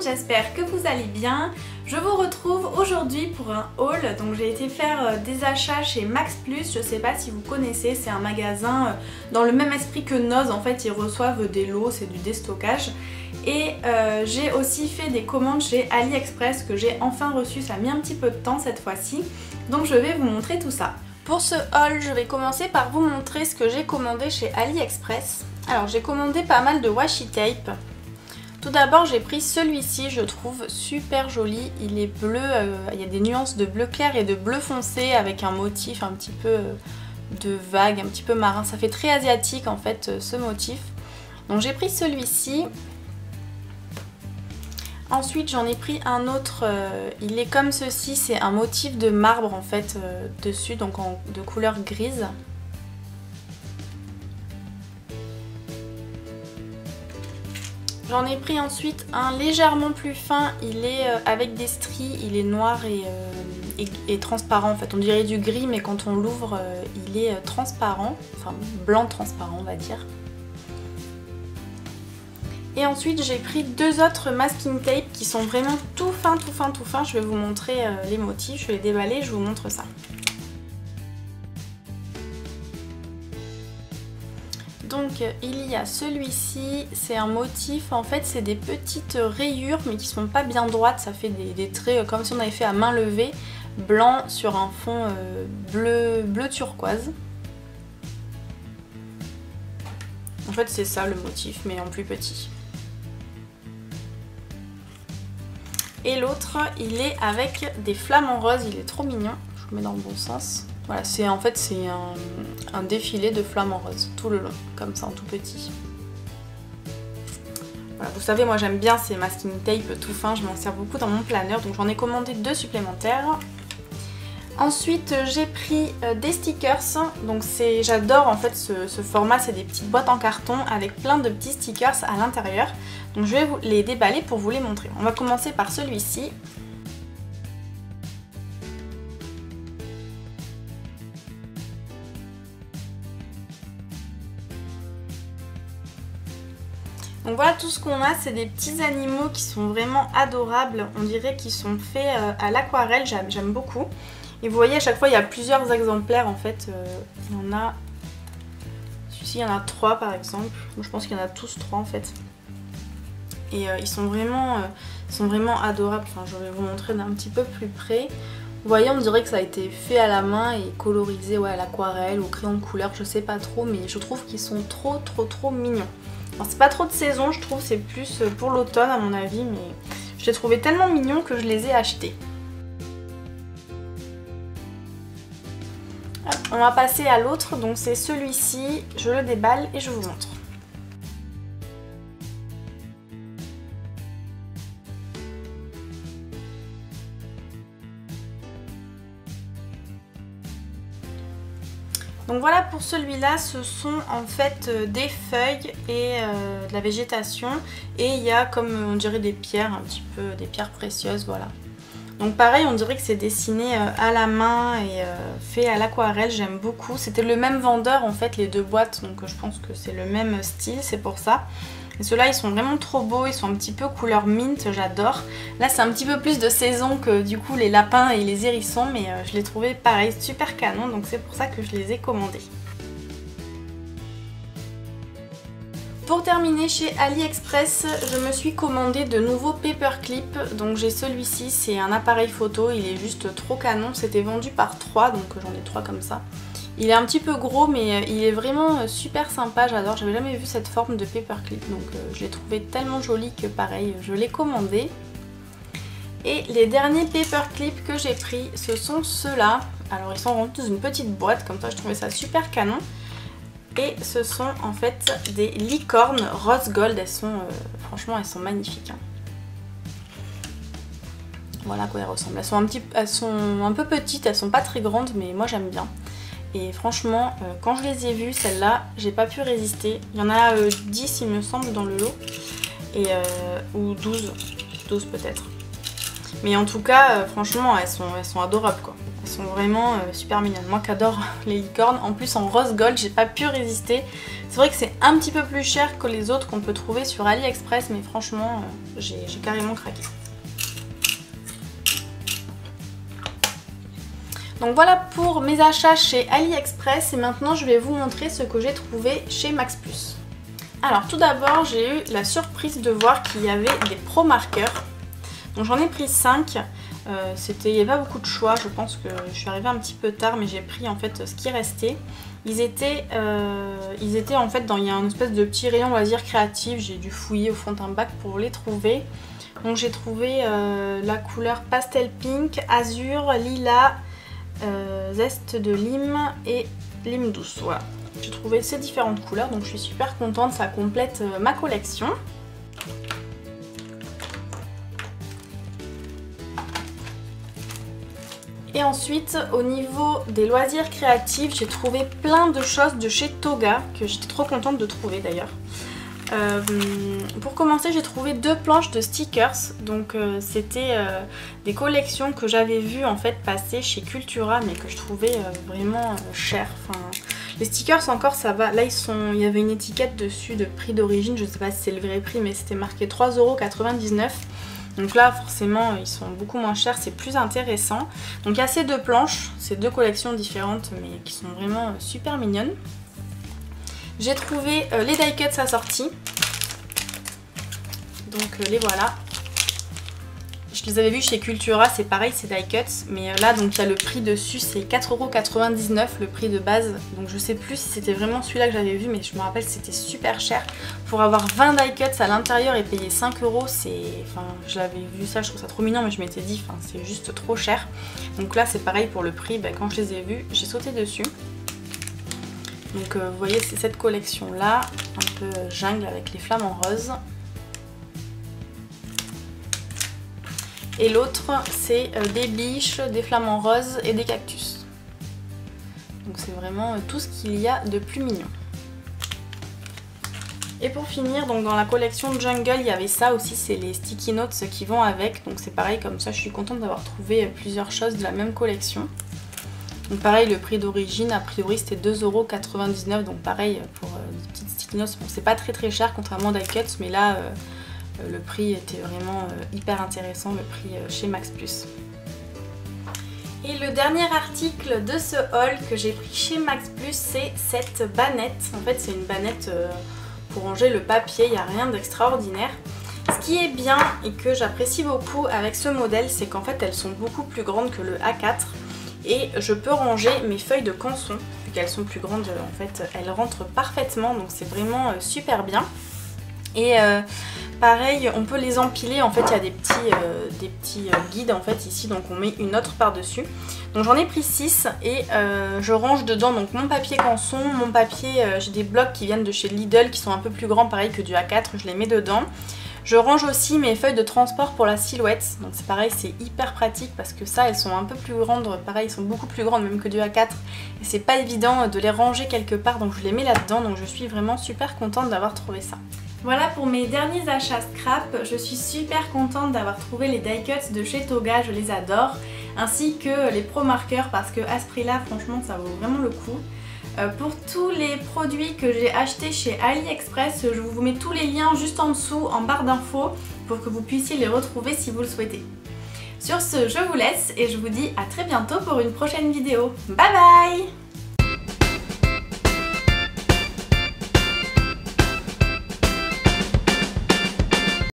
j'espère que vous allez bien. Je vous retrouve aujourd'hui pour un haul. Donc j'ai été faire des achats chez Max Plus, je sais pas si vous connaissez, c'est un magasin dans le même esprit que Noz. En fait ils reçoivent des lots, c'est du déstockage. Et j'ai aussi fait des commandes chez AliExpress que j'ai enfin reçu, ça a mis un petit peu de temps cette fois-ci. Donc je vais vous montrer tout ça. Pour ce haul, je vais commencer par vous montrer ce que j'ai commandé chez AliExpress. Alors j'ai commandé pas mal de washi tape. Tout d'abord j'ai pris celui-ci, je trouve super joli, il est bleu, il y a des nuances de bleu clair et de bleu foncé avec un motif un petit peu de vague, un petit peu marin, ça fait très asiatique en fait ce motif. Donc j'ai pris celui-ci. Ensuite j'en ai pris un autre, il est comme ceci, c'est un motif de marbre en fait dessus, donc de couleur grise. J'en ai pris ensuite un légèrement plus fin, il est avec des stries, il est noir et transparent en fait. On dirait du gris mais quand on l'ouvre il est transparent, enfin blanc transparent on va dire. Et ensuite j'ai pris deux autres masking tape qui sont vraiment tout fin, tout fin, tout fin. Je vais vous montrer les motifs, je vais les déballer, je vous montre ça. Donc il y a celui-ci, c'est un motif, en fait c'est des petites rayures mais qui sont pas bien droites, ça fait des traits comme si on avait fait à main levée, blanc sur un fond bleu turquoise. En fait c'est ça le motif mais en plus petit. Et l'autre il est avec des flamants roses, il est trop mignon, je vous mets dans le bon sens. Voilà, c'est un défilé de flamants roses tout le long, comme ça en tout petit. Voilà, vous savez, moi j'aime bien ces masking tape tout fin, je m'en sers beaucoup dans mon planeur, donc j'en ai commandé deux supplémentaires. Ensuite j'ai pris des stickers, donc j'adore en fait ce format, c'est des petites boîtes en carton avec plein de petits stickers à l'intérieur. Donc je vais vous les déballer pour vous les montrer. On va commencer par celui-ci. Donc voilà, tout ce qu'on a, c'est des petits animaux qui sont vraiment adorables. On dirait qu'ils sont faits à l'aquarelle, j'aime beaucoup. Et vous voyez, à chaque fois, il y a plusieurs exemplaires en fait. Il y en a... Celui-ci, il y en a 3 par exemple. Je pense qu'il y en a tous 3 en fait. Et ils sont vraiment adorables. Enfin, je vais vous montrer d'un petit peu plus près. Vous voyez, on dirait que ça a été fait à la main et colorisé à l'aquarelle ou crayon de couleur, je sais pas trop. Mais je trouve qu'ils sont trop mignons. Alors c'est pas trop de saison, je trouve, c'est plus pour l'automne à mon avis, mais je les trouvais tellement mignons que je les ai achetés. On va passer à l'autre, donc c'est celui-ci, je le déballe et je vous montre. Donc voilà pour celui-là, ce sont en fait des feuilles et de la végétation et il y a comme on dirait des pierres, un petit peu des pierres précieuses, voilà. Donc pareil, on dirait que c'est dessiné à la main et fait à l'aquarelle, j'aime beaucoup. C'était le même vendeur en fait, les deux boîtes, donc je pense que c'est le même style, c'est pour ça. Et ceux-là ils sont vraiment trop beaux, ils sont un petit peu couleur mint, j'adore. Là c'est un petit peu plus de saison que du coup les lapins et les hérissons, mais je les trouvais pareil, super canon, donc c'est pour ça que je les ai commandés. Pour terminer, chez AliExpress, je me suis commandé de nouveaux paperclips. Donc j'ai celui-ci, c'est un appareil photo, il est juste trop canon. C'était vendu par 3, donc j'en ai 3 comme ça. Il est un petit peu gros mais il est vraiment super sympa, j'adore. J'avais jamais vu cette forme de paperclip, donc je l'ai trouvé tellement joli que pareil, je l'ai commandé. Et les derniers paperclips que j'ai pris, ce sont ceux-là. Alors ils sont rendus dans une petite boîte, comme ça je trouvais ça super canon. Et ce sont en fait des licornes rose gold, elles sont franchement elles sont magnifiques. Hein. Voilà à quoi elles ressemblent. Elles sont un peu petites, elles sont pas très grandes mais moi j'aime bien. Et franchement quand je les ai vues, celles-là, j'ai pas pu résister. Il y en a 10 il me semble dans le lot. Et, ou 12 peut-être. Mais en tout cas franchement elles sont adorables quoi. Elles sont vraiment super mignonnes. Moi qui adore les licornes, en plus en rose gold, j'ai pas pu résister. C'est vrai que c'est un petit peu plus cher que les autres qu'on peut trouver sur AliExpress, mais franchement j'ai carrément craqué. Donc voilà pour mes achats chez AliExpress et maintenant je vais vous montrer ce que j'ai trouvé chez Max Plus. Alors tout d'abord j'ai eu la surprise de voir qu'il y avait des pro marqueurs. Donc j'en ai pris 5. Il n'y avait pas beaucoup de choix, je pense que je suis arrivée un petit peu tard mais j'ai pris en fait ce qui restait. Ils étaient en fait il y a une espèce de petit rayon loisirs créatifs, j'ai dû fouiller au fond d'un bac pour les trouver. Donc j'ai trouvé la couleur pastel pink, azur, lilas, zeste de lime et lime douce, voilà. J'ai trouvé ces différentes couleurs donc je suis super contente, ça complète ma collection. Et ensuite au niveau des loisirs créatifs, j'ai trouvé plein de choses de chez Toga que j'étais trop contente de trouver d'ailleurs. Pour commencer j'ai trouvé 2 planches de stickers, donc c'était des collections que j'avais vues en fait passer chez Cultura mais que je trouvais vraiment chères. Enfin, les stickers encore ça va, là il y avait une étiquette dessus de prix d'origine, je sais pas si c'est le vrai prix mais c'était marqué 3,99 €. Donc là forcément ils sont beaucoup moins chers, c'est plus intéressant. Donc il y a ces 2 planches, ces 2 collections différentes mais qui sont vraiment super mignonnes. J'ai trouvé les die cuts assortis. Donc les voilà. Je les avais vus chez Cultura, c'est pareil, c'est die cuts. Mais là donc il y a le prix dessus, c'est 4,99 € le prix de base. Donc je sais plus si c'était vraiment celui-là que j'avais vu, mais je me rappelle que c'était super cher. Pour avoir 20 die cuts à l'intérieur et payer 5 €, c'est... Enfin, je l'avais vu ça, je trouve ça trop mignon, mais je m'étais dit, enfin, c'est juste trop cher. Donc là c'est pareil pour le prix, quand je les ai vus, j'ai sauté dessus. Donc vous voyez c'est cette collection là, un peu jungle avec les flamants roses. Et l'autre c'est des biches, des flamants roses et des cactus. Donc c'est vraiment tout ce qu'il y a de plus mignon. Et pour finir, donc dans la collection Jungle, il y avait ça aussi, c'est les sticky notes qui vont avec. Donc c'est pareil, comme ça je suis contente d'avoir trouvé plusieurs choses de la même collection. Donc pareil, le prix d'origine, a priori c'était 2,99 €, donc pareil pour des petites sticky notes. Bon, c'est pas très cher contrairement à die cuts, mais là le prix était vraiment hyper intéressant, le prix chez Max Plus. Et le dernier article de ce haul que j'ai pris chez Max Plus, c'est cette bannette. En fait c'est une bannette pour ranger le papier, il n'y a rien d'extraordinaire. Ce qui est bien et que j'apprécie beaucoup avec ce modèle, c'est qu'en fait elles sont beaucoup plus grandes que le A4. Et je peux ranger mes feuilles de canson, vu qu'elles sont plus grandes, en fait elles rentrent parfaitement, donc c'est vraiment super bien. Et pareil, on peut les empiler, en fait il y a des petits guides en fait ici, donc on met une autre par dessus. Donc j'en ai pris 6 et je range dedans donc mon papier canson, mon papier, j'ai des blocs qui viennent de chez Lidl qui sont un peu plus grands, pareil que du A4, je les mets dedans. Je range aussi mes feuilles de transport pour la silhouette, donc c'est pareil, c'est hyper pratique parce que ça elles sont un peu plus grandes, pareil elles sont beaucoup plus grandes même que du A4 et c'est pas évident de les ranger quelque part, donc je les mets là-dedans, donc je suis vraiment super contente d'avoir trouvé ça. Voilà pour mes derniers achats scrap, je suis super contente d'avoir trouvé les die cuts de chez Toga, je les adore, ainsi que les pro marqueurs parce que à ce prix là franchement ça vaut vraiment le coup. Pour tous les produits que j'ai achetés chez AliExpress, je vous mets tous les liens juste en dessous en barre d'infos pour que vous puissiez les retrouver si vous le souhaitez. Sur ce, je vous laisse et je vous dis à très bientôt pour une prochaine vidéo. Bye bye!